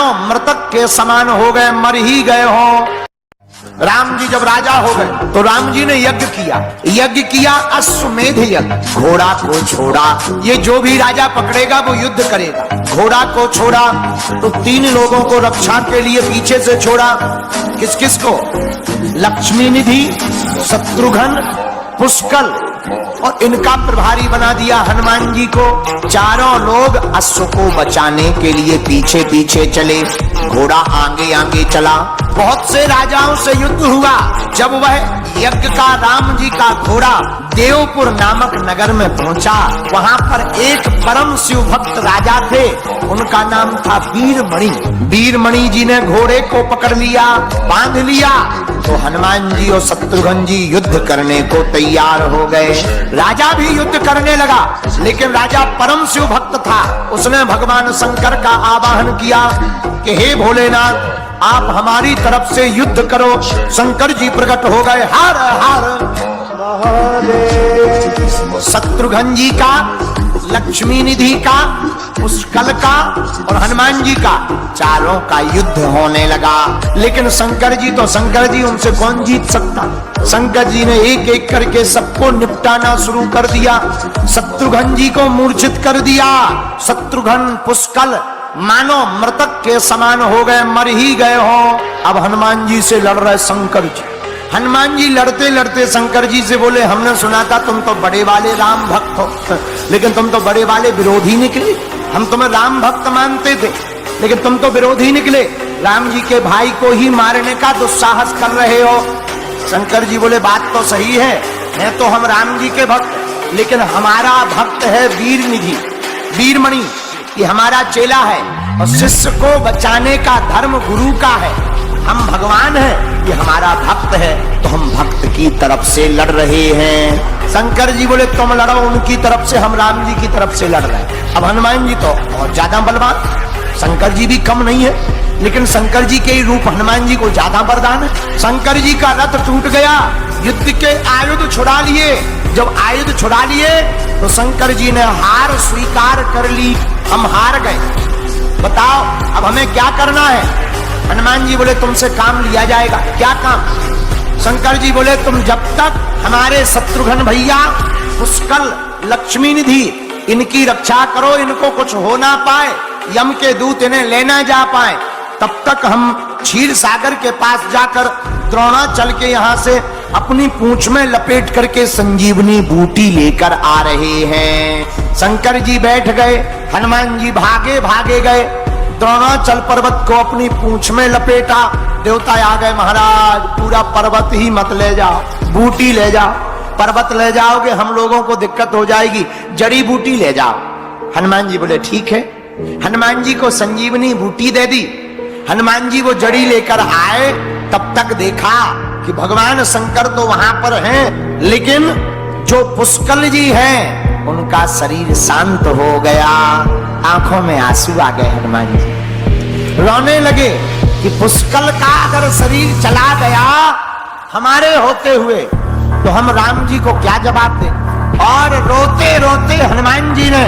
मानो मृतक के समान हो गए, मर ही गए हो। राम जी जब राजा हो गए तो राम जी ने यज्ञ किया अश्वमेध यज्ञ। घोड़ा को छोड़ा, ये जो भी राजा पकड़ेगा वो युद्ध करेगा। घोड़ा को छोड़ा तो 3 लोगों को रक्षा के लिए पीछे से छोड़ा। किस किस को? लक्ष्मी निधि, शत्रुघ्न, पुष्कल, और इनका प्रभारी बना दिया हनुमान जी को। चारों लोग अश्व को बचाने के लिए पीछे पीछे चले, घोड़ा आगे आगे चला। बहुत से राजाओं से युद्ध हुआ। जब वह यज्ञ का राम जी का घोड़ा देवपुर नामक नगर में पहुंचा, वहां पर एक परम शिव भक्त राजा थे, उनका नाम था वीरमणि। वीरमणि जी ने घोड़े को पकड़ लिया, बांध लिया, तो हनुमान जी और शत्रुघ्न जी युद्ध करने को तैयार हो गए। राजा भी युद्ध करने लगा, लेकिन राजा परम शिव भक्त था। उसने भगवान शंकर का आवाहन किया कि हे भोलेनाथ, आप हमारी तरफ से युद्ध करो। शंकर जी प्रकट हो गए। हर हर शत्रुघ्न जी का, लक्ष्मी निधि का, पुष्कल का और हनुमान जी का, चारों का युद्ध होने लगा। लेकिन शंकर जी उनसे कौन जीत सकता? शंकर जी ने एक एक करके सबको निपटाना शुरू कर दिया। शत्रुघ्न जी को मूर्छित कर दिया। शत्रुघ्न, पुष्कल मानो मृतक के समान हो गए, मर ही गए हो। अब हनुमान जी से लड़ रहे शंकर जी। हनुमान जी लड़ते लड़ते शंकर जी से बोले, हमने सुना था तुम तो बड़े वाले राम भक्त हो, लेकिन तुम तो बड़े वाले विरोधी निकले। हम तुम्हें राम भक्त मानते थे, लेकिन तुम तो विरोधी निकले। राम जी के भाई को ही मारने का दुस्साहस कर रहे हो। शंकर जी बोले, बात तो सही है तो हम राम जी के भक्त, लेकिन हमारा भक्त है वीरनिधि, वीरमणि, ये हमारा चेला है और शिष्य को बचाने का धर्म गुरु का है। हम भगवान हैं, ये हमारा भक्त है, तो हम भक्त की तरफ से लड़ रहे हैं। शंकर जी बोले, तुम लड़ो उनकी तरफ से, हम राम जी की तरफ से लड़ रहे हैं। अब हनुमान जी तो बहुत ज्यादा बलवान, शंकर जी भी कम नहीं है, लेकिन शंकर जी के ही रूप हनुमान जी को ज्यादा वरदान है। शंकर जी का रथ टूट गया, युद्ध के आयुध छुड़ा लिए। जब आयुध छुड़ा लिए तो शंकर जी ने हार स्वीकार कर ली, हम हार गए, बताओ अब हमें क्या करना है? हनुमान जी बोले, तुमसे काम लिया जाएगा। क्या काम? शंकर जी बोले, तुम जब तक हमारे शत्रुघ्न भैया, पुष्कल, लक्ष्मी निधि, इनकी रक्षा करो, इनको कुछ हो ना पाए, यम के दूत इन्हें लेना जा पाए, तब तक हम क्षीर सागर के पास जाकर द्रोणाचल के यहाँ से अपनी पूंछ में लपेट करके संजीवनी बूटी लेकर आ रहे हैं। शंकर जी बैठ गए, हनुमान जी भागे भागे गए, द्रोणाचल पर्वत को अपनी पूंछ में लपेटा। देवता आ गए, महाराज पूरा पर्वत ही मत ले जाओ, बूटी ले जाओ। पर्वत ले जाओगे हम लोगों को दिक्कत हो जाएगी, जड़ी बूटी ले जाओ। हनुमान जी बोले, ठीक है। हनुमान जी को संजीवनी बूटी दे दी। हनुमान जी वो जड़ी लेकर आए, तब तक देखा कि भगवान शंकर तो वहां पर हैं, लेकिन जो पुष्कल जी हैं उनका शरीर शांत हो गया। आंखों में आंसू आ गए। हनुमान जी रोने लगे कि पुष्कल का अगर शरीर चला गया हमारे होते हुए, तो हम राम जी को क्या जवाब दें? और रोते रोते हनुमान जी ने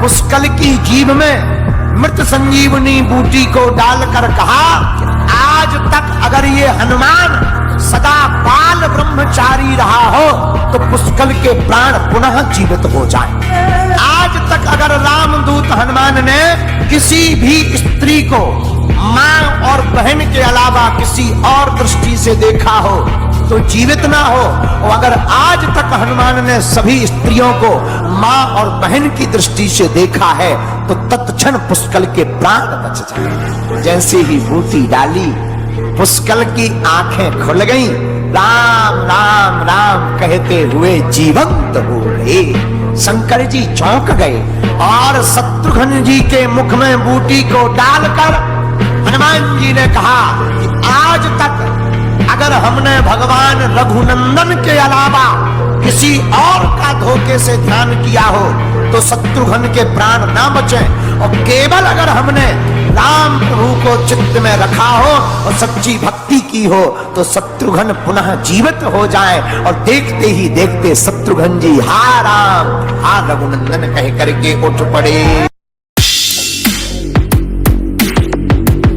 पुष्कल की जीभ में मृत संजीवनी बूटी को डालकर कहा, आज तक अगर ये हनुमान सदा बाल ब्रह्मचारी रहा हो तो पुष्कल के प्राण पुनः जीवित हो जाए। आज तक अगर रामदूत हनुमान ने किसी भी स्त्री को मां और बहन के अलावा किसी और दृष्टि से देखा हो तो जीवित ना हो, और अगर आज तक हनुमान ने सभी स्त्रियों को मां और बहन की दृष्टि से देखा है तो तत्क्षण पुष्कल के प्राण बच जाए। जैसे ही बूटी डाली, पुष्कल की आंखें खुल गईं, राम राम राम कहते हुए जीवंत हो गए। शंकर जी चौंक गए और शत्रुघ्न जी के मुख में बूटी को डालकर हनुमान जी ने कहा कि आज तक अगर हमने भगवान रघुनंदन के अलावा किसी और का धोखे से ध्यान किया हो तो शत्रुघ्न के प्राण ना बचे, और केवल अगर हमने राम प्रभु को चित्त में रखा हो और सच्ची भक्ति की हो तो शत्रुघ्न पुनः जीवित हो जाए। और देखते ही देखते शत्रुघ्न जी हा राम हा रघुनंदन कह करके उठ पड़े।